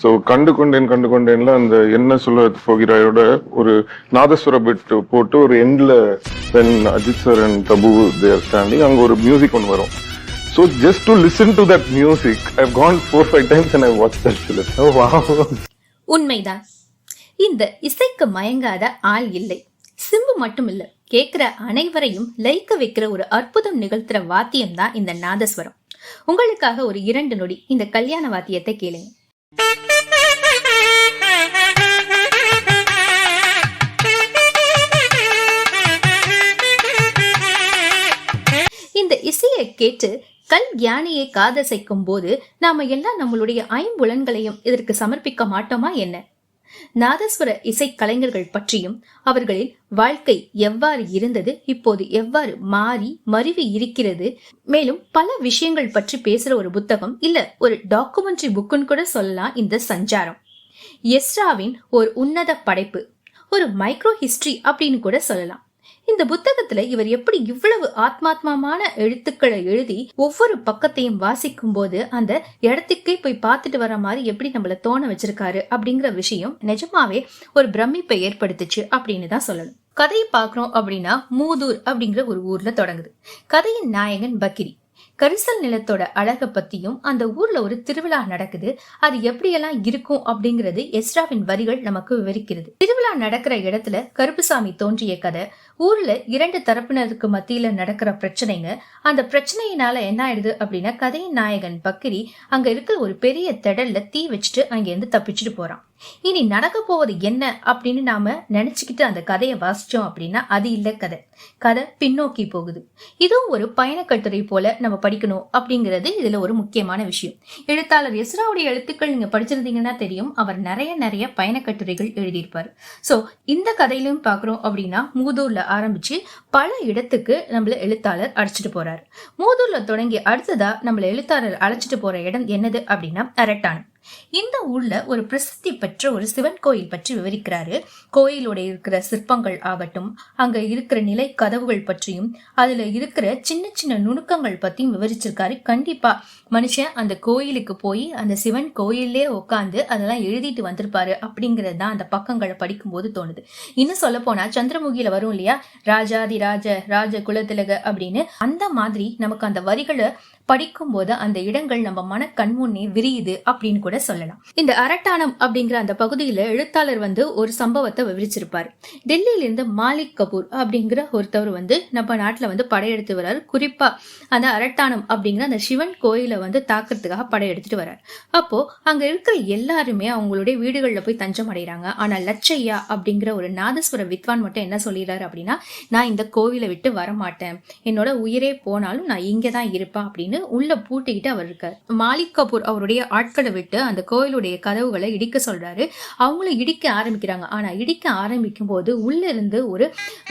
So கண்டு கொண்டேன்ல அந்த என்ன சொல்ல போகிறாயோட ஒரு நாதஸ்வர பிட் போட்டு ஒரு எண்ட்ல then Ajith sir and Tabu there standing அங்க ஒரு மியூசிக் ஒன்று வரும். So just to listen to that music, I've gone 4-5 times and I watched that film. Oh wow. உண்மைதான். இந்த இசைக்கு மயங்காத ஆள் இல்லை. சிம்பு மட்டும் இல்ல, கேட்கிற அனைவரையும் லயிக்க வைக்கிற ஒரு அற்புதம் நிகழ்த்துற வாத்தியம் தான் இந்த நாதஸ்வரம். உங்களுக்காக ஒரு 2 நொடி இந்த கல்யாண வாத்தியத்தை கேளுங்க. இந்த இசையை கேட்டு கல் யானையை காதசைக்கும் போது நாம எல்லாம் நம்மளுடைய 5 புலன்களையும் இதற்கு சமர்ப்பிக்க மாட்டோமா என்ன? நாதஸ்வர இசை கலைஞர்கள் பற்றியும் அவர்களின் வாழ்க்கை எவ்வாறு இருந்தது, இப்போது எவ்வாறு மாறி மருவி இருக்கிறது, மேலும் பல விஷயங்கள் பற்றி பேசுற ஒரு புத்தகம் இல்ல ஒரு டாக்குமெண்ட்ரி புக்குன்னு கூட சொல்லலாம் இந்த சஞ்சாரம். எஸ்ராவின் ஒரு உன்னத படைப்பு, ஒரு மைக்ரோ ஹிஸ்டரி அப்படின்னு கூட சொல்லலாம். இந்த புத்தகத்துல இவர் எப்படி இவ்வளவு ஆத்மாத்மமான எழுத்துக்களை எழுதி ஒவ்வொரு பக்கத்தையும் வாசிக்கும் போது அந்த இடத்துக்கே போய் பார்த்துட்டு வர மாதிரி எப்படி நம்மள தோண வச்சிருக்காரு அப்படிங்கிற விஷயம் நிஜமாவே ஒரு பிரமிப்பை ஏற்படுத்துச்சு அப்படின்னு தான் சொல்லணும். கதையை பாக்குறோம் அப்படின்னா மூதூர் அப்படிங்கிற ஒரு ஊர்ல தொடங்குது. கதையின் நாயகன் பக்கிரி. கரிசல் நிலத்தோட அழகை பத்தியும் அந்த ஊர்ல ஒரு திருவிழா நடக்குது, அது எப்படியெல்லாம் இருக்கும் அப்படிங்கிறது எஸ்ராவின் வரிகள் நமக்கு விவரிக்கிறது. திருவிழா நடக்கிற இடத்துல கருப்புசாமி தோன்றிய கதை, ஊர்ல 2 தரப்பினருக்கு மத்தியில நடக்கிற பிரச்சனைங்க. அந்த பிரச்சனையினால என்ன ஆயிடுது அப்படின்னா கதையின் நாயகன் பக்கிரி அங்க இருக்கிற ஒரு பெரிய திடல்ல தீ வச்சுட்டு அங்க இருந்து தப்பிச்சுட்டு போறான். இனி நடக்க போவது என்ன அப்படின்னு நாம நினைச்சுக்கிட்டு அந்த கதையை வாசிச்சோம் அப்படின்னா அது இல்ல கதை. கதை பின்னோக்கி போகுது. இதுவும் ஒரு பயண கட்டுரை போல நம்ம படிக்கணும் அப்படிங்கிறது இதுல ஒரு முக்கியமான விஷயம். எழுத்தாளர் எஸ்ராவுடைய எழுத்துக்கள் நீங்க படிச்சிருந்தீங்கன்னா தெரியும், அவர் நிறைய பயண கட்டுரைகள் எழுதியிருப்பாரு. சோ இந்த கதையிலும் பாக்குறோம் அப்படின்னா மூதூர்ல ஆரம்பிச்சு பல இடத்துக்கு நம்மள எழுத்தாளர் அழைச்சிட்டு போறாரு. மூதூர்ல தொடங்கி அடுத்ததா நம்மள எழுத்தாளர் அழைச்சிட்டு போற இடம் என்னது அப்படின்னா அரட்டானம். இந்த ஊர்ல ஒரு பிரசித்தி பெற்ற ஒரு சிவன் கோயில் பற்றி விவரிக்கிறாரு. கோயிலோட இருக்கிற சிற்பங்கள் ஆகட்டும், அங்க இருக்கிற நிலை கதவுகள் பற்றியும் அதுல இருக்கிற சின்ன நுணுக்கங்கள் பத்தியும் விவரிச்சிருக்காரு. கண்டிப்பா மனுஷன் அந்த கோயிலுக்கு போய் அந்த சிவன் கோயிலே உட்காந்து அதெல்லாம் எழுதிட்டு வந்திருப்பாரு அப்படிங்கிறது தான் அந்த பக்கங்களை படிக்கும் போது தோணுது. இன்னும் சொல்ல போனா சந்திரமுகியில வரும் இல்லையா, ராஜாதி ராஜ குலத்திலக அப்படின்னு, அந்த மாதிரி நமக்கு அந்த வரிகளை படிக்கும் போது அந்த இடங்கள் நம்ம மன கண்முன்னே விரியுது அப்படின்னு கூட சொல்லலாம். இந்த அரட்டானம் அப்படிங்கிற அந்த பகுதியில எழுத்தாளர் ஒரு சம்பவத்தை விவரிச்சிருப்பாரு. டெல்லியில இருந்து மாலிக் கபூர் அப்படிங்கிற ஒருத்தவர் நம்ம நாட்டுல படையெடுத்து வர்றாரு. குறிப்பா அந்த அரட்டானம் அப்படிங்கிற அந்த சிவன் கோயில தாக்குறதுக்காக படையெடுத்துட்டு வர்றாரு. அப்போ அங்க இருக்கிற எல்லாருமே அவங்களுடைய வீடுகள்ல போய் தஞ்சம் அடைகிறாங்க. ஆனா லட்சையா அப்படிங்கிற ஒரு நாதஸ்வர வித்வான் மட்டும் என்ன சொல்லிடுறாரு அப்படின்னா, நான் இந்த கோவிலை விட்டு வரமாட்டேன், என்னோட உயிரே போனாலும் நான் இங்கதான் இருப்பேன் அப்படின்னு உள்ள பூட்டிக்கிட்டு அவர் இருக்காரு. மாலிக் கபூர் அவருடைய ஆட்களை விட்டு அந்த கோயிலுடைய கதவுகளை இடிக்க சொல்றாரு. அவங்களும் இடிக்க ஆரம்பிக்கிறாங்க. ஆனா இடிக்க ஆரம்பிக்கும் போது உள்ள இருந்து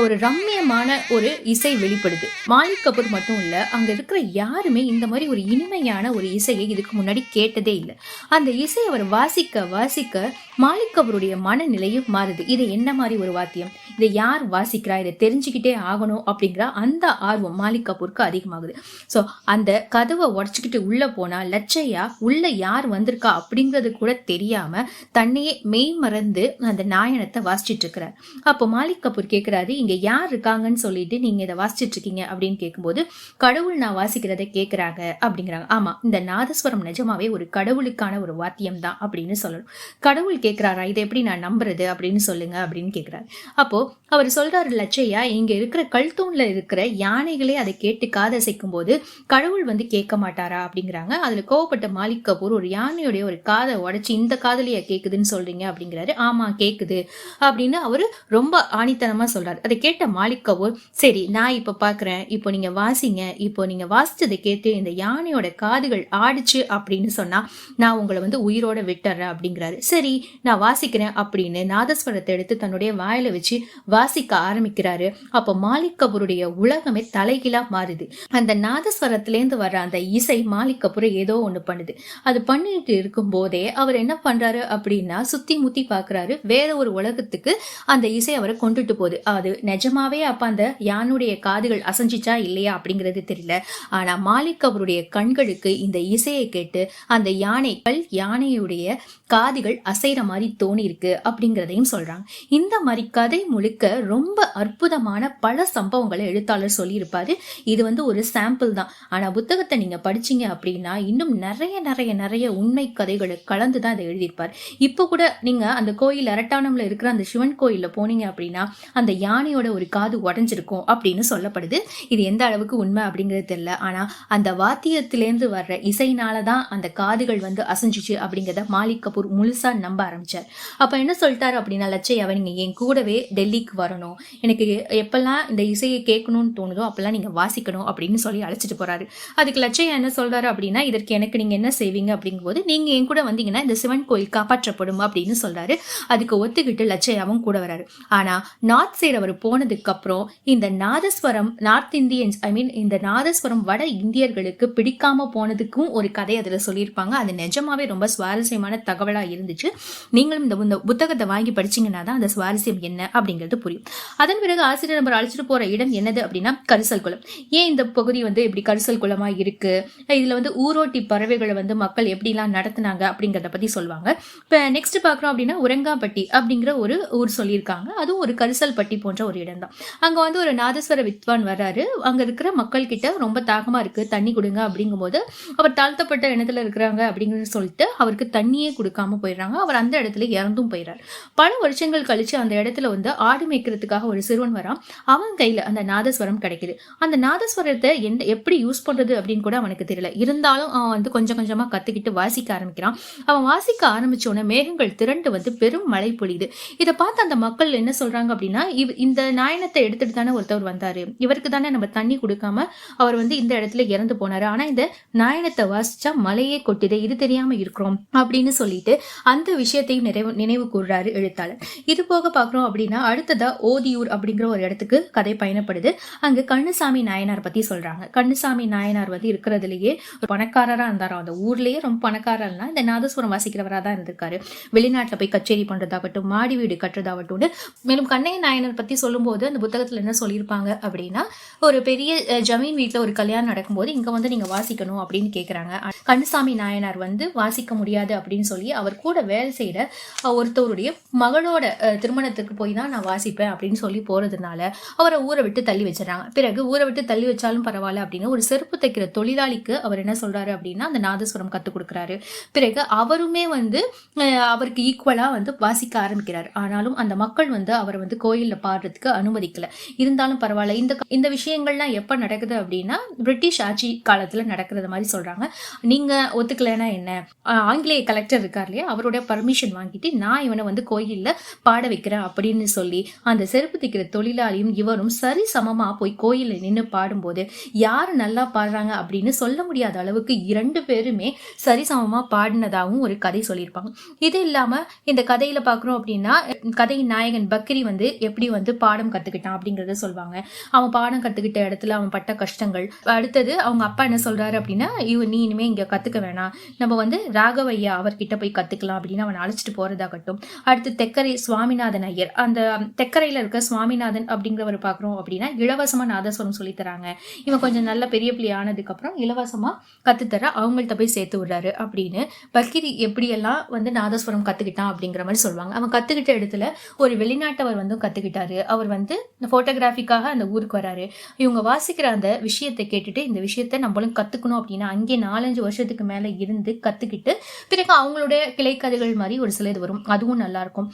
ஒரு ரம்மியமான ஒரு இசை வெளிப்படுது. மாலிக் கபூர் மட்டும் இல்ல, அங்க இருக்கிற யாருமே இந்த மாதிரி ஒரு இனிமையான ஒரு இசையை இதுக்கு முன்னாடி கேட்டதே இல்லை. அந்த இசை அவர் வாசிக்க மாலிக் கபூருடைய மனநிலையும் மாறுது. இது என்ன மாதிரி ஒரு வாத்தியம், இதை யார் வாசிக்கிறா, இதை தெரிஞ்சுக்கிட்டே ஆகணும் அப்படிங்கிற அந்த ஆர்வம் மாலிக் கபூருக்கு அதிகமாகுது. சோ அந்த கதவை உடச்சுக்கிட்டு உள்ள போனா லட்சையா உள்ள யார் வந்திருக்கா அப்படிங்கிறது கூட தெரியாம தன்னையே மெய் மறந்து அந்த நாயனத்தை வாசிச்சுட்டு இருக்கிறார். அப்போ மாலிக் கபூர் கேட்கிறாரு, இங்க யார் இருக்காங்கன்னு சொல்லிட்டு நீங்க இதை வாசிச்சுட்டு இருக்கீங்க அப்படின்னு கேட்கும்போது, கடவுள் நான் வாசிக்கிறதை கேட்கிறாங்க அப்படிங்கிறாங்க. ஆமா, இந்த நாதஸ்வரம் நிஜமாவே ஒரு கடவுளுக்கான ஒரு வாத்தியம் தான் அப்படின்னு சொல்லணும். கடவுள் கேட்கிறாரா, இதை எப்படி நான் நம்புறது அப்படின்னு சொல்லுங்க அப்படின்னு கேட்கிறாரு. அப்போ அவர் சொல்றாரு, லட்சையா இங்க இருக்கிற கல்தூண்ல இருக்கிற யானைகளே அதை கேட்டு காதசைக்கும் போது கடவுள் கேட்க மாட்டாரா அப்படிங்கிறாங்க. அதுல கோவப்பட்ட மாலிக் கபூர், ஒரு யானையுடைய ஒரு காதை உடைச்சு இந்த காதலியா கேக்குதுன்னு சொல்றீங்க அப்படிங்கிறாரு. ஆமா கேக்குது அப்படின்னு அவரு ரொம்ப ஆணித்தனமா சொல்றாரு. அதை கேட்ட மாலிக் கபூர், சரி நான் இப்ப பாக்குறேன், இப்போ நீங்க வாசிங்க, இப்போ நீங்க வாசிச்சதை கேட்டு இந்த யானையோட காதுகள் ஆடிச்சு அப்படின்னு சொன்னா நான் உங்களை உயிரோட விட்டுறேன் அப்படிங்கிறாரு. சரி நான் வாசிக்கிறேன் அப்படின்னு நாதஸ்வரத்தை எடுத்து தன்னுடைய வாயில வச்சு வாசிக்க ஆரம்பிக்கிறாரு. அப்ப மாலிக் கபூருடைய உலகமே தலைகீழா மாறுது. அந்த நாதஸ்வரத்திலேருந்து வர்ற அந்த இசை மாலிக் கபூரை ஏதோ ஒண்ணு பண்ணுது. அது பண்ணிட்டு இருக்கும் போதே அவர் என்ன பண்றாரு அப்படின்னா சுத்தி முத்தி பாக்குறாரு. வேற ஒரு உலகத்துக்கு அந்த இசை அவரை கொண்டுட்டு போகுது. அது நிஜமாவே அப்ப அந்த யானுடைய காதுகள் அசைஞ்சிச்சா இல்லையா அப்படிங்கிறது தெரியல. ஆனா மாலிக் கபூருடைய கண்களுக்கு இந்த இசையை கேட்டு அந்த யானையுடைய காதுகள் அசைற மாதிரி தோணி இருக்கு அப்படிங்கிறதையும் சொல்றாங்க. இந்த மாதிரி கதை முழுக்க ரொம்ப அற்புதமான பல சம்பவங்களை எழுத்தாளர் சொல்லியிருப்பாரு. இது ஒரு சாம்பிள் தான். ஆனா புத்தகத்தை நீங்க படிச்சீங்க அப்படின்னா இன்னும் நிறைய நிறைய நிறைய உண்மை கதைகளை கலந்துதான் இதை எழுதியிருப்பார். இப்ப கூட நீங்க அந்த கோயில் அரட்டானம்ல இருக்கிற அந்த சிவன் கோயில்ல போனீங்க அப்படின்னா அந்த யானையோட ஒரு காது உடைஞ்சிருக்கும் அப்படின்னு சொல்லப்படுது. இது எந்த அளவுக்கு உண்மை அப்படிங்கிறது தெரியல. ஆனா அந்த வாத்தியத்திலேருந்து வர்ற இசைனாலதான் அந்த காதுகள் அசைஞ்சிச்சு அப்படிங்கிறத மாலிக் கபூர் முழுசா நம்ப ஆரம்பிச்சார். அப்ப என்ன சொல்லிட்டாரு அப்படின்னா, லட்சையாவை நீங்க என் கூடவே டெல்லிக்கு வரணும், எனக்கு எப்பெல்லாம் இந்த இசையை கேட்கணும்னு தோணுதோ அப்பெல்லாம் நீங்க வாசிக்கணும் அப்படின்னு சொல்லி அழைச்சிட்டு போறாரு. அதுக்கு லட்சையா என்ன சொல்றாரு அப்படின்னா, இதற்கு எனக்கு நீங்க என்ன செய்வீங்க அப்படிங்கும் போது, நீங்க என் கூட வந்தீங்கன்னா இந்த சிவன் கோயில் காப்பாற்றப்படும் அப்படின்னு சொல்றாரு. அதுக்கு ஒத்துக்கிட்டு லட்சையாவும் கூட வராரு. ஆனா நார்த் சைடு அவர் போனதுக்கு அப்புறம் இந்த நாதஸ்வரம் நார்த் இந்தியன்ஸ் இந்த நாதஸ்வரம் வட இந்தியர்களுக்கு பிடிக்காம போனதுக்கும் ஒரு கதை அதுல சொல்லியிருப்பாங்க. அது நிஜமாவே ரொம்ப சுவாரஸ்யமான தகவலா இருந்துச்சு. நீங்களும் இந்த புத்தகத்தை வாங்கி படிச்சீங்கன்னா தான் அந்த சுவாரஸ்யம் என்ன அப்படிங்கிறது புரியும். அதன் பிறகு ஆசிரியர் நம்பர் அழைச்சிட்டு போற இடம் என்னது அப்படின்னா கரிசல் குளம். ஏன் இந்த பகுதி இப்படி கரிசல் குளமா இருக்கு, இதுல ஊரோட்டி பறவைகளை மக்கள் எப்படி எல்லாம் நடத்தினாங்க அப்படிங்கறத பத்தி சொல்லுவாங்க. இப்ப நெக்ஸ்ட் பாக்குறோம் அப்படின்னா உரங்காப்பட்டி அப்படிங்கிற ஒரு ஊர் சொல்லியிருக்காங்க. அதுவும் ஒரு கரிசல் பட்டி போன்ற ஒரு இடம் தான். அங்க ஒரு நாதஸ்வர வித்வான் வர்றாரு. அங்க இருக்கிற மக்கள் கிட்ட ரொம்ப தாகமா இருக்கு, தண்ணி கொடுங்க அப்படிங்கும் போது அவர் தாழ்த்தப்பட்ட இடத்துல இருக்கிறாங்க அப்படிங்கிறது சொல்லிட்டு அவருக்கு தண்ணியே கொடுக்காம போயிடுறாங்க. அவர் அந்த இடத்துல இறந்தும் போயிடுறாரு. பல வருஷங்கள் கழிச்சு அந்த இடத்துல ஆடு மேய்க்கிறதுக்காக ஒரு சிறுவன் வரான். அவன் கையில அந்த நாதஸ்வரம் கிடைக்குது. அந்த நாதஸ்வரத்தை எப்படி யூஸ் பண்றது அப்படின்னு கூட அவனுக்கு தெரியல. இருந்தாலும் அவன் கொஞ்சம் கொஞ்சமா கத்துக்கிட்டு வாசிக்க ஆரம்பிக்கிறான். அவன் வாசிக்க ஆரம்பிச்ச உடனே மேகங்கள் திரண்டு பெரும் மழை பொழியுது. இதை பார்த்து அந்த மக்கள் என்ன சொல்றாங்க அப்படின்னா, இந்த நாயனத்தை எடுத்துட்டு தானே ஒருத்தவர் வந்தாரு, இவருக்கு தானே நம்ம தண்ணி கொடுக்காம அவர் இந்த இடத்துல இறந்து போனாரு, ஆனா இந்த நாயனத்தை வாசிச்சா மலையே கொட்டுதே, இது தெரியாம இருக்கிறோம் அப்படின்னு சொல்லிட்டு அந்த விஷயத்தையும் நினைவு கூறுறாரு எழுத்தாளர். இது போக பாக்குறோம் அப்படின்னா அடுத்ததா ஓதியூர் அப்படிங்கிற ஒரு இடத்துக்கு கதை பயணப்படுது. அங்க கண்ணுசாமி நாயனார் பத்தி சொல்றாங்க. கண்ணுசாமி நாயனார் இருக்கிறதுலயே ஒரு பணக்காரரா இருந்தாரோ, அந்த ஊர்லயே ரொம்ப பணக்காரர்னா இந்த நாதஸ்வரம் வாசிக்கிறவரா தான் இருந்திருக்காரு. வெளிநாட்டுல போய் கச்சேரி பண்றதாகட்டும், மாடி வீடு கட்டுறதாகட்டும். மேலும் கண்ணைய நாயனார் பத்தி சொல்லும் போது அந்த புத்தகத்துல என்ன சொல்லியிருப்பாங்க அப்படின்னா, ஒரு பெரிய ஜமீன் வீட்டுல ஒரு கல்யாணம் நடக்கும்போது இங்க நீங்க வாசிக்கணும் அப்படின்னு கேக்குறாங்க. கண்ணுசாமி நாயனார் வாசிக்க முடியாது அப்படின்னு சொல்லி அவர் கூட வேலை செய்யற ஒருத்தவருடைய மகளோட திருமணத்துக்கு போய் தான் நான் வாசிப்பேன் அப்படின்னு சொல்லி போறதுனால அவரை ஊரை விட்டு தள்ளி வச்சிடறாங்க. பிறகு ஊரை விட்டு தள்ளி வச்சாலும் பரவாயில்ல அப்படின்னு ஒரு செருப்பு தைக்கிற தொழிலாளிக்கு அவர் என்ன சொல்றாரு அப்படின்னா அந்த நாதஸ்வரம் கத்து கொடுக்குறாரு. பிறகு அவருமே அவருக்கு ஈக்குவலா வாசிக்க ஆரம்பிக்கிறார். ஆனாலும் அந்த மக்கள் அவரை கோயில்ல பாடுறதுக்கு அனுமதிக்கல. இருந்தாலும் பரவாயில்ல. இந்த விஷயங்கள்லாம் எப்ப நடக்குது அப்படின்னா பிரிட்டிஷ் ஆட்சி காலத்துல நடக்கிறது மாதிரி சொல்றாங்க. நீங்க ஒத்துக்கலைன்னா என்ன, ஆங்கிலேய கலெக்டர் இருக்கார் இல்லையா, அவரோட பர்மிஷன் வாங்கிட்டு நான் இவனை கோயில்ல பாட வைக்கிறேன் அப்படின்னு சொல்லி அந்த செருப்பு தைக்கிற தொழிலாளியும் இவரும் சரி சமமா போய் கோயில்ல நின்று பாடும்போது யாரு நல்லா பாடுறாங்க அப்படின்னு சொல்ல முடியாத அளவுக்கு 2 பேருமே சரிசமமா பாடினதாகவும் ஒரு கதை சொல்லியிருப்பாங்க. இது இல்லாம இந்த கதையில பாக்குறோம் அப்படின்னா கதையின் நாயகன் பக்ரி எப்படி பாடம் கத்துக்கிட்டான் அப்படிங்கறத சொல்லுவாங்க. அவன் பாடம் கத்துக்கிட்ட இடத்துல அவன் பட்ட கஷ்டங்கள். அடுத்தது அவங்க அப்பா என்ன சொல்றாரு அப்படின்னா, நீ இனிமே இங்க கத்துக்க வேணாம், நம்ம ராகவையா அவர்கிட்ட போய் கத்துக்கலாம் அப்படின்னு அவன் அழைச்சிட்டு போறதாகட்டும். அடுத்து தெக்கரை சுவாமிநாதன் ஐயர், அந்த தெக்கரையில இருக்க சுவாமிநாதன் அப்படிங்கிறவர் பாக்குறோம் அப்படின்னா இலவசமா நாதஸ்வரம் சொல்லி தராங்க. இவன் கொஞ்சம் நல்ல பெரிய பிள்ளை ஆனதுக்கு அப்புறம் இலவசமா கத்துத்தர அவங்கள்ட்ட போய் சேர்த்து விடுறாரு அப்படின்னு பக்கிரி எப்படியெல்லாம் நாதஸ்வரம் கத்துக்கிட்டான் அப்படிங்கிற மாதிரி சொல்லுவாங்க. அவன் கத்துக்கிட்ட இடத்துல ஒரு வெளிநாட்டவர் கத்துக்கிட்டாரு. அவர் போட்டோகிராஃபிக்காக அந்த ஊருக்கு வராரு. இவங்க வாசிக்கிற அந்த விஷயத்தை கேட்டுட்டு இந்த விஷயத்த நம்மளும் கத்துக்கணும் அப்படின்னா அங்கே 4-5 வருஷத்துக்கு மேல இருந்து கத்துக்கிட்டு பிறகு அவங்களுடைய கிளை கதைகள் மாதிரி ஒரு சில இது வரும். அதுவும் நல்லா இருக்கும்.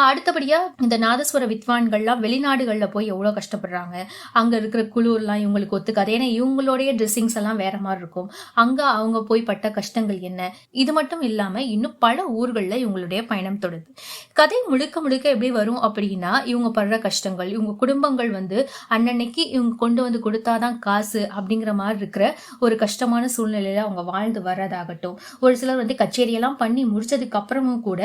அடுத்தபடியா இந்த நாதஸ்வர வித்வான்கள்லாம் வெளிநாடுகள்ல போய் எவ்வளவு கஷ்டப்படுறாங்க. அங்க இருக்கிற குளிர்லாம் இவங்களுக்கு ஒத்துக்காது. ஏன்னா இவங்களுடைய ட்ரெஸ்ஸிங்ஸ் எல்லாம் வேற மாதிரி இருக்கும். அங்க அவங்க போய் பட்ட கஷ்டங்கள் என்ன. இது மட்டும் இல்லாம இன்னும் பல ஊர்கள்ல இவங்களுடைய பயணம் தொடருது. கதை முழுக்க முழுக்க எப்படி வரும் அப்படின்னா, இவங்க படுற கஷ்டங்கள், இவங்க குடும்பங்கள் அன்னன்னைக்கு இவங்க கொண்டு கொடுத்தாதான் காசு அப்படிங்கிற மாதிரி இருக்கிற ஒரு கஷ்டமான சூழ்நிலையில அவங்க வாழ்ந்து வர்றதாகட்டும். ஒரு சிலர் கச்சேரியெல்லாம் பண்ணி முடிச்சதுக்கு அப்புறமும் கூட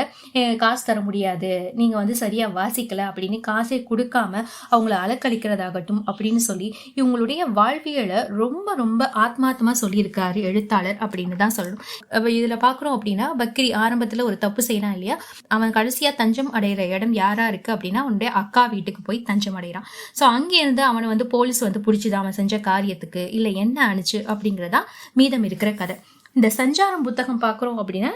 காசு தர முடியாது, நீங்க வந்து சரியா வாசிக்கல அப்படின்னு காசை கொடுக்காம அவங்கள அலக்களிக்கிறதாகட்டும் அப்படின்னு சொல்லி இவங்களுடைய வாழ்வியலை ரொம்ப ரொம்ப ஆத்மார்த்தமா சொல்லியிருக்காரு எழுத்தாளர் அப்படின்னு தான் சொல்லணும். இதுல பாக்குறோம் அப்படின்னா பக்ரி ஆரம்பத்துல ஒரு தப்பு செய்யறான் இல்லையா, அவன் கடைசியா தஞ்சம் அடைகிற இடம் யாரா இருக்கு அப்படின்னா அவனுடைய அக்கா வீட்டுக்கு போய் தஞ்சம் அடைகிறான். சோ அங்க இருந்து அவனை வந்து போலீஸ் வந்து பிடிச்சுதான் அவன் செஞ்ச காரியத்துக்கு இல்ல என்ன ஆனிச்சு அப்படிங்கறதா மீதம் இருக்கிற கதை. இந்த சஞ்சாரம் புத்தகம் பார்க்குறோம் அப்படின்னா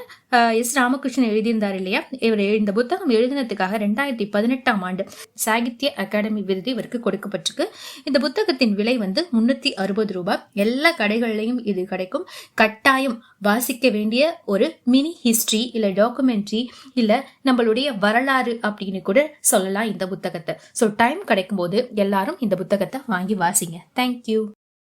எஸ் ராமகிருஷ்ணன் எழுதியிருந்தார் இல்லையா, இவர் இந்த புத்தகம் எழுதினதுக்காக 2018ஆம் ஆண்டு சாகித்ய அகாடமி விருது இவருக்கு கொடுக்கப்பட்டிருக்கு. இந்த புத்தகத்தின் விலை வந்து 360 ரூபாய். எல்லா கடைகள்லையும் இது கிடைக்கும். கட்டாயம் வாசிக்க வேண்டிய ஒரு மினி ஹிஸ்டரி இல்ல டாக்குமெண்ட்ரி இல்ல நம்மளுடைய வரலாறு அப்படின்னு கூட சொல்லலாம் இந்த புத்தகத்தை. ஸோ டைம் கிடைக்கும் போது எல்லாரும் இந்த புத்தகத்தை வாங்கி வாசிங்க. தேங்க்யூ.